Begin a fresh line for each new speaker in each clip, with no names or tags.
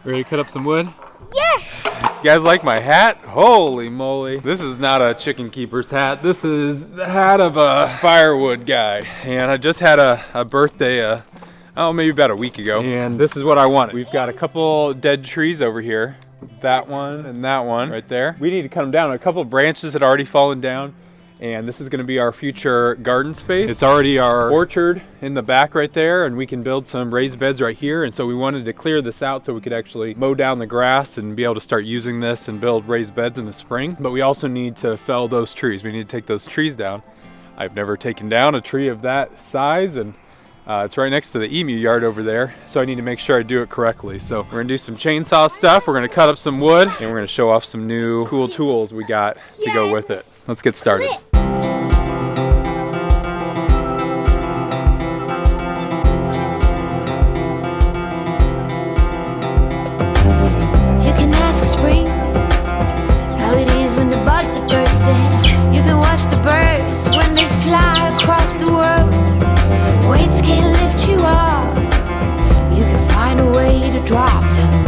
Ready to cut up some wood?
Yes!
You guys like my hat? Holy moly. This is not a chicken keeper's hat. This is the hat of a firewood guy. And I just had a birthday, maybe about a week ago. And this is what I wanted. We've got a couple dead trees over here. That one and that one right there. We need to cut them down. A couple of branches had already fallen down. And this is going to be our future garden space. It's already our orchard in the back right there, and we can build some raised beds right here. And so we wanted to clear this out so we could actually mow down the grass and be able to start using this and build raised beds in the spring. But we also need to fell those trees. We need to take those trees down. I've never taken down a tree of that size, and it's right next to the emu yard over there, so I need to make sure I do it correctly. So we're gonna do some chainsaw stuff, we're gonna cut up some wood, and we're gonna show off some new cool tools we got to go with it. Let's get started.
You can ask spring how it is when the buds are bursting. You can watch the birds when they fly across the world. Weights can't lift you up. You can find a way to drop them.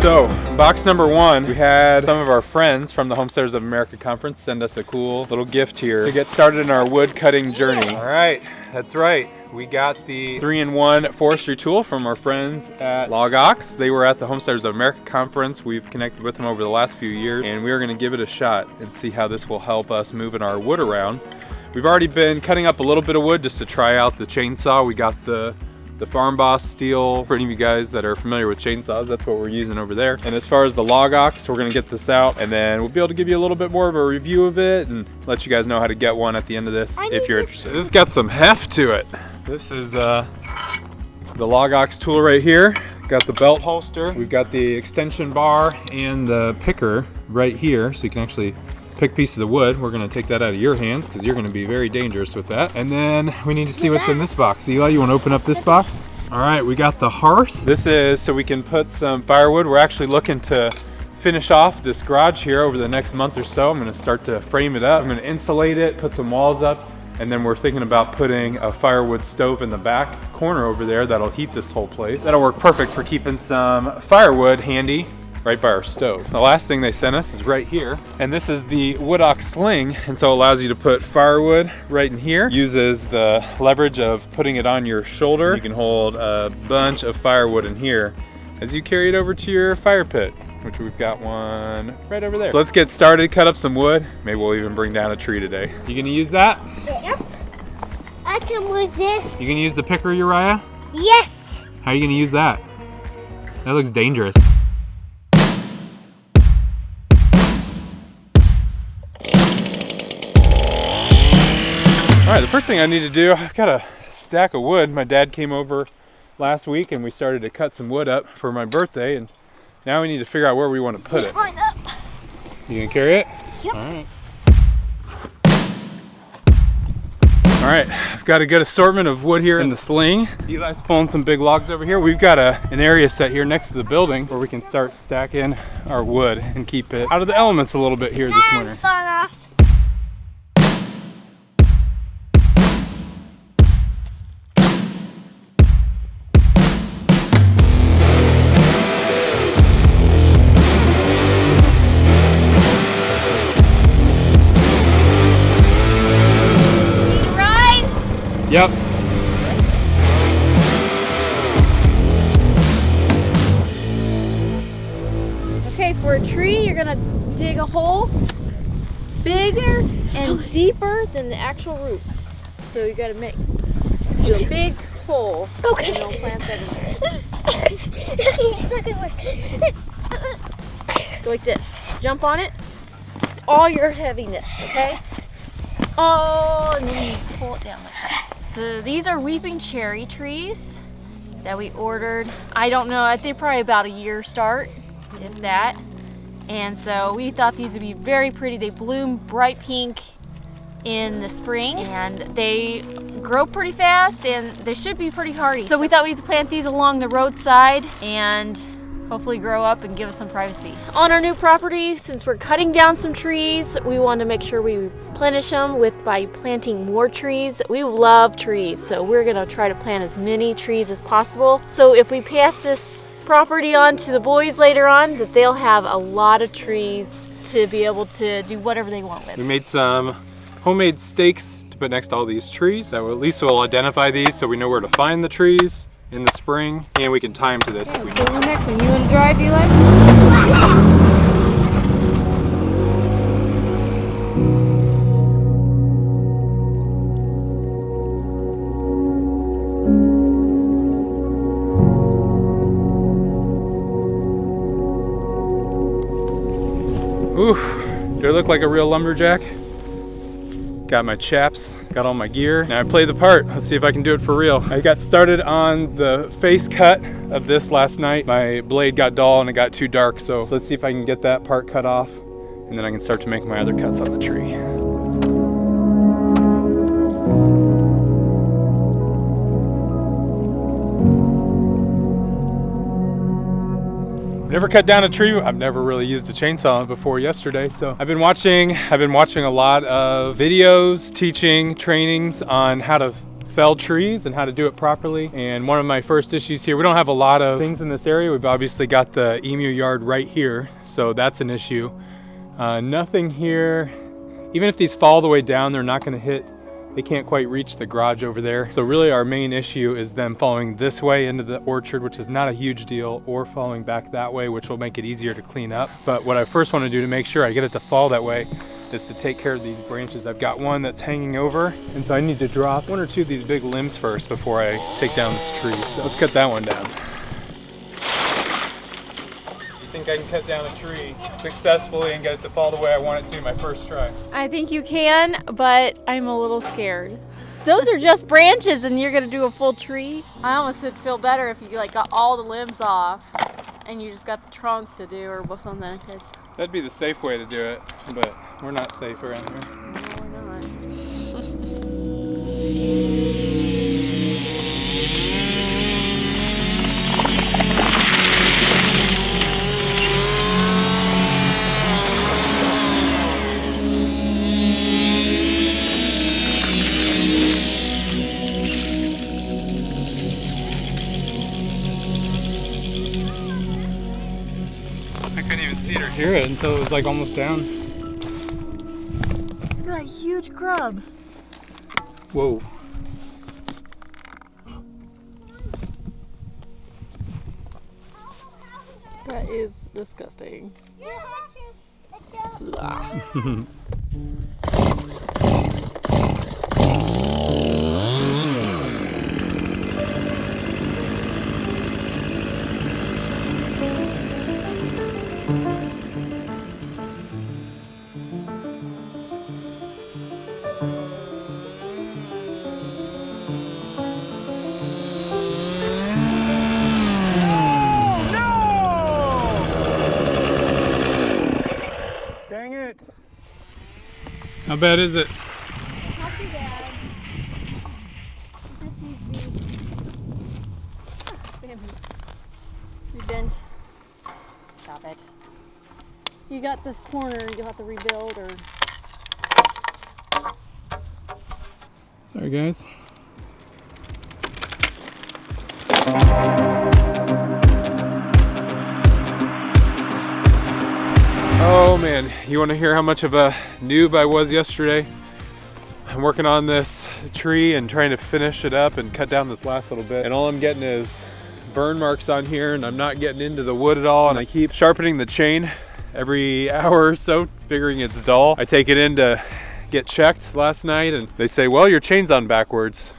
So, box number one, we had some of our friends from the Homesteaders of America conference send us a cool little gift here to get started in our wood cutting journey. All right, that's right. We got the 3-in-1 forestry tool from our friends at Logox. They were at the Homesteaders of America conference. We've connected with them over the last few years, and we are gonna give it a shot and see how this will help us moving our wood around. We've already been cutting up a little bit of wood just to try out the chainsaw. We got the Farm Boss steel. For any of you guys that are familiar with chainsaws, that's what we're using over there. And as far as the Logox, we're gonna get this out, and then we'll be able to give you a little bit more of a review of it and let you guys know how to get one at the end of this if you're interested. This has got some heft to it. This is the Logox tool right here. Got the belt holster. We've got the extension bar and the picker right here, so you can actually pick pieces of wood. We're gonna take that out of your hands because you're gonna be very dangerous with that. And then we need to see what's in this box. Eli, you wanna open up this box? All right, we got the hearth. This is so we can put some firewood. We're actually looking to finish off this garage here over the next month or so. I'm gonna start to frame it up. I'm gonna insulate it, put some walls up, and then we're thinking about putting a firewood stove in the back corner over there that'll heat this whole place. That'll work perfect for keeping some firewood handy right by our stove. The last thing they sent us is right here, and this is the Woodok sling, and so it allows you to put firewood right in here. Uses the leverage of putting it on your shoulder. You can hold a bunch of firewood in here as you carry it over to your fire pit, which we've got one right over there. So let's get started, cut up some wood. Maybe we'll even bring down a tree today. You gonna use that?
Yep. I can use this.
You gonna use the picker, Uriah?
Yes.
How are you gonna use that? That looks dangerous. All right, the first thing I need to do, I've got a stack of wood. My dad came over last week and we started to cut some wood up for my birthday, and now we need to figure out where we want to put it.
Line up.
You gonna carry it?
Yep.
All right. All right, I've got a good assortment of wood here in the sling. Eli's pulling some big logs over here. We've got an area set here next to the building where we can start stacking our wood and keep it out of the elements a little bit here this winter.
Fun off.
Yep.
Okay, for a tree, you're gonna dig a hole bigger and deeper than the actual root. So you gotta do a big hole.
Okay.
And you'll plant that in there.
It's not gonna work.
Go like this. Jump on it. All your heaviness, okay? Oh, and then you pull it down like that. So these are weeping cherry trees that we ordered. I don't know, I think probably about a year start, if that. And so we thought these would be very pretty. They bloom bright pink in the spring, and they grow pretty fast, and they should be pretty hardy. So we thought we'd plant these along the roadside and hopefully grow up and give us some privacy. On our new property, since we're cutting down some trees, we want to make sure we replenish them by planting more trees. We love trees, so we're gonna try to plant as many trees as possible. So if we pass this property on to the boys later on, that they'll have a lot of trees to be able to do whatever they want with.
We made some homemade stakes to put next to all these trees. That will, at least we'll identify these so we know where to find the trees in the spring, and we can tie them to this if we need.
The next one, you want to drive, Eli?
Ooh, do I look like a real lumberjack? Got my chaps, got all my gear. Now I play the part. Let's see if I can do it for real. I got started on the face cut of this last night. My blade got dull and it got too dark, so let's see if I can get that part cut off, and then I can start to make my other cuts on the tree. Never cut down a tree. I've never really used a chainsaw before yesterday, so I've been watching a lot of videos, teaching, trainings on how to fell trees and how to do it properly. And one of my first issues here, we don't have a lot of things in this area. We've obviously got the emu yard right here, so that's an issue. Nothing here. Even if these fall all the way down, they're not going to hit. They can't quite reach the garage over there. So really our main issue is them falling this way into the orchard, which is not a huge deal, or falling back that way, which will make it easier to clean up. But what I first want to do to make sure I get it to fall that way is to take care of these branches. I've got one that's hanging over, and so I need to drop one or two of these big limbs first before I take down this tree. So let's cut that one down. I think I can cut down a tree successfully and get it to fall the way I want it to my first try.
I think you can, but I'm a little scared. Those are just branches and you're gonna do a full tree. I almost would feel better if you like got all the limbs off and you just got the trunk to do or something. Cause
that'd be the safe way to do it, but we're not safe around here.
no, we're not.
I couldn't even see it or hear it until it was like almost down.
Look at that huge grub.
Whoa.
That is disgusting.
Dang it! How bad is it?
Not too bad. This needs to be... You bent. Stop it. You got this corner, you'll have to rebuild or...
Sorry guys. Oh man, you want to hear how much of a noob I was yesterday? I'm working on this tree and trying to finish it up and cut down this last little bit, and all I'm getting is burn marks on here, and I'm not getting into the wood at all, and I keep sharpening the chain every hour or so, figuring it's dull. I take it in to get checked last night and they say, well, your chain's on backwards.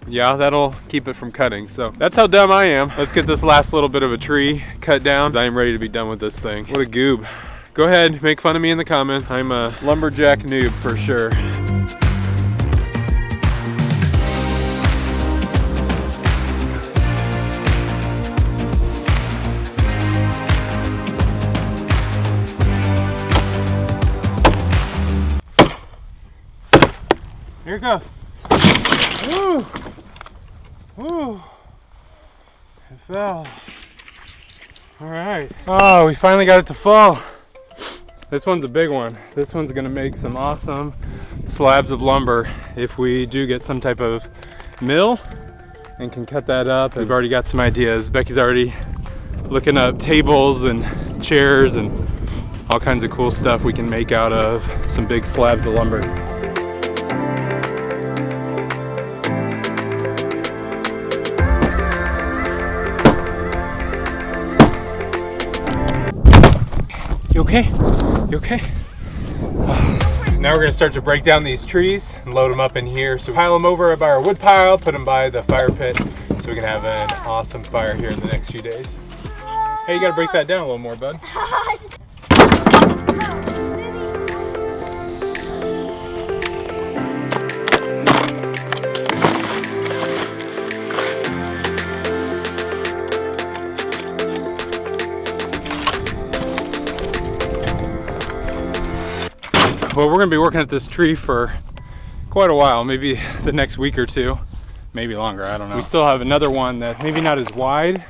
Yeah, that'll keep it from cutting. So that's how dumb I am. Let's get this last little bit of a tree cut down. I am ready to be done with this thing. What a goob. Go ahead, make fun of me in the comments. I'm a lumberjack noob for sure. Here it goes. Woo! Woo! It fell. All right. Oh, we finally got it to fall. This one's a big one. This one's gonna make some awesome slabs of lumber if we do get some type of mill and can cut that up. We've already got some ideas. Becky's already looking up tables and chairs and all kinds of cool stuff we can make out of some big slabs of lumber. You okay? You okay? Now we're gonna start to break down these trees and load them up in here. So pile them over by our wood pile, put them by the fire pit so we can have an awesome fire here in the next few days. Hey, you gotta break that down a little more, bud. Well, we're gonna be working at this tree for quite a while, maybe the next week or two, maybe longer, I don't know. We still have another one that maybe not as wide,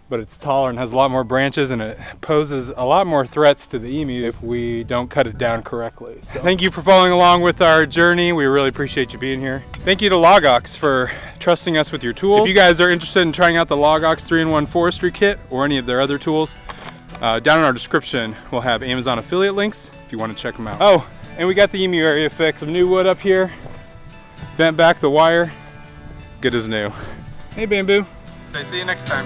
but it's taller and has a lot more branches, and it poses a lot more threats to the emu if we don't cut it down correctly. So thank you for following along with our journey. We really appreciate you being here. Thank you to Logox for trusting us with your tools. If you guys are interested in trying out the Logox 3-in-1 forestry kit or any of their other tools, down in our description we'll have Amazon affiliate links if you want to check them out. Oh, and we got the emu area fixed. Some new wood up here, bent back the wire, good as new. Hey Bamboo. Say see you next time.